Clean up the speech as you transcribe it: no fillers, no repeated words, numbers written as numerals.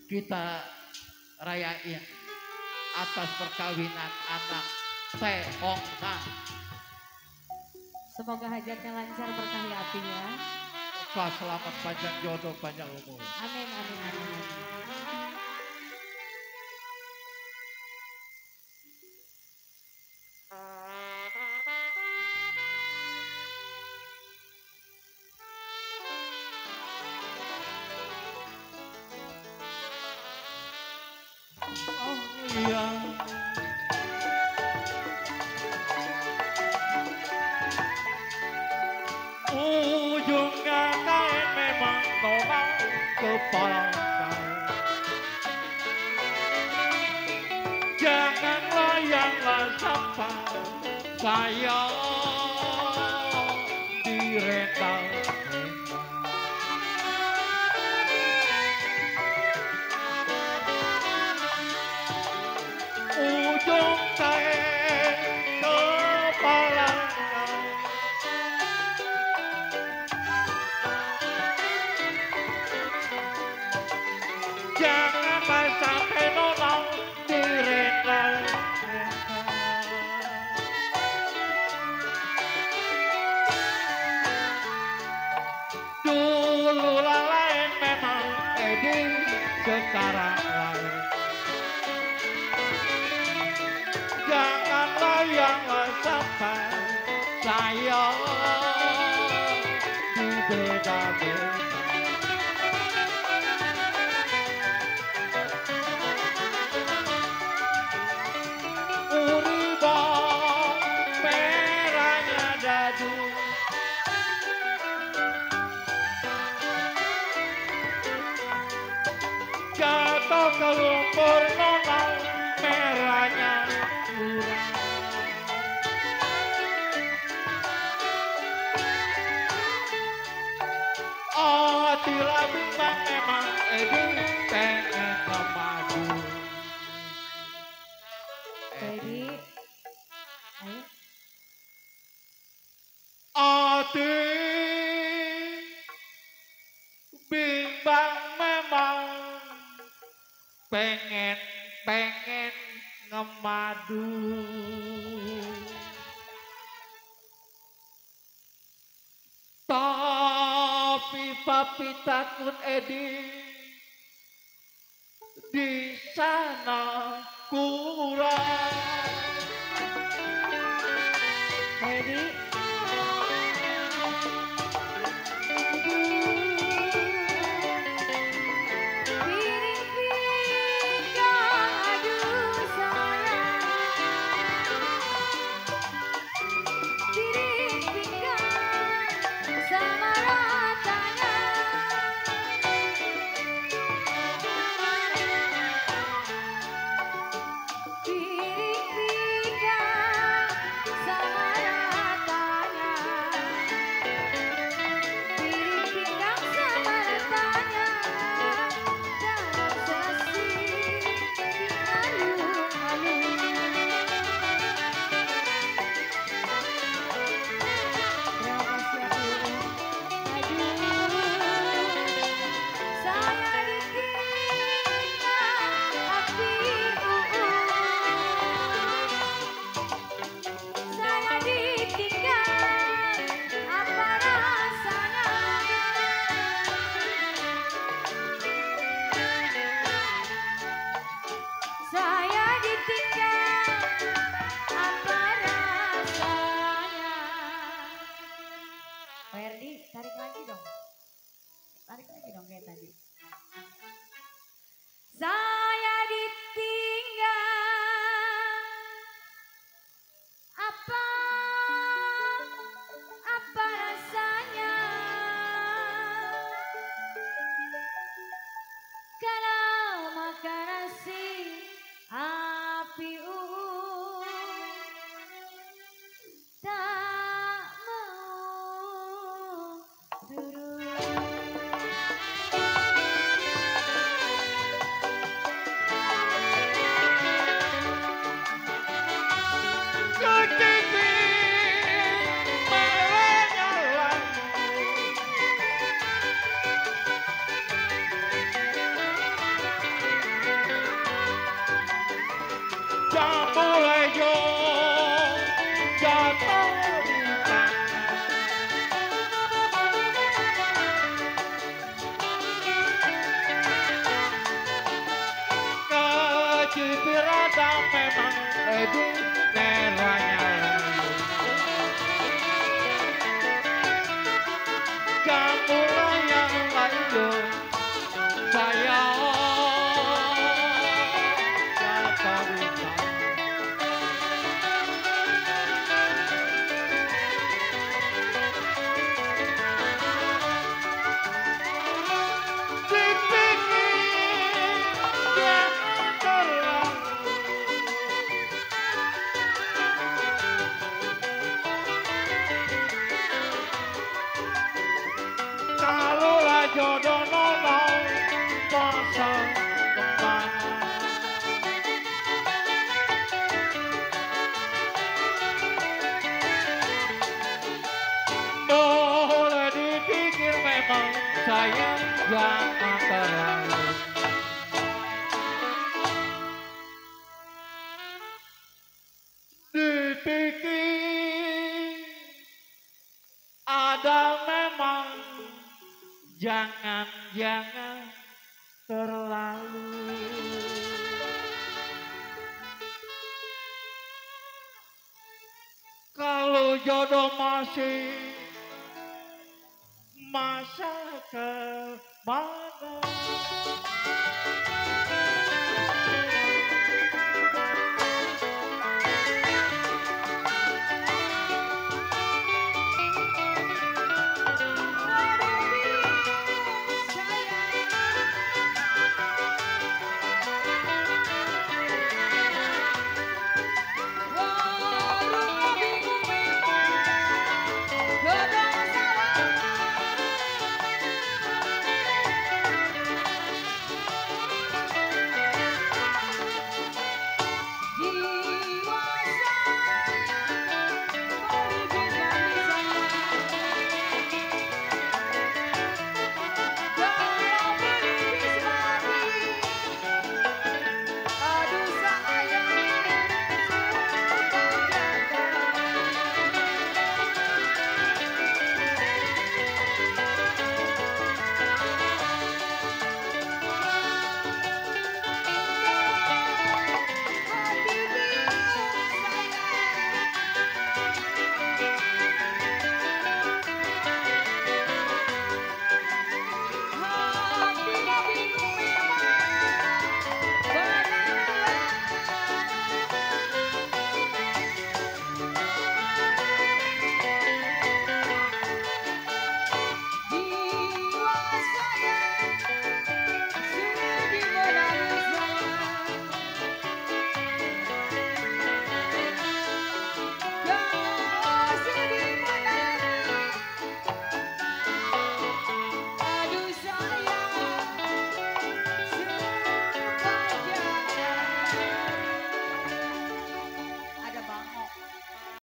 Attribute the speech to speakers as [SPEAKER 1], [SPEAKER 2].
[SPEAKER 1] kita rayain atas perkawinan anak Teh Hong Kang.
[SPEAKER 2] Semoga hajatnya lancar berkahi apinya.
[SPEAKER 1] Selamat panjang jodoh panjang umur.
[SPEAKER 2] Amin amin amin. Amin.
[SPEAKER 1] Oh iya. Ujungnya kain memang tolak kepala kain. Jangan layanglah sampai saya direndam. Ujung kain kepala kain. Janganlah sampai nolak direndam. Dulu lain memang Edi, sekarang lain. Janganlah yang sampai saya dibeda-beda. Uribah merahnya dadu, jatuh ke lumpur nonau merahnya kurang. Oh tidak bimbang memang Edi pengen kemadu.
[SPEAKER 2] Jadi, ayo.
[SPEAKER 1] Ati bimbang memang pengen ngemadu. Tapi papi takut Edi di sana kurang.
[SPEAKER 2] Jadi, piring pinggang aduh sayang, piring pinggang sama ratanya. Piring pinggang sama ratanya. Piring pinggang sama ratanya. Dalam sasi alun-alun. Terima kasih aku. Aduh, saya ditinggal api saya ditinggal apa rasanya? Saya ditinggal apa rasanya? Pak Erdi, tarik lagi dong. Tarik lagi dong kayak tadi. Saya ditinggal apa rasanya? Kalau makan nasi api tak mau turun.
[SPEAKER 1] sayang jangan terlalu. Dipikir ada memang, jangan terlalu. Kalau jodoh masih masa kemarin.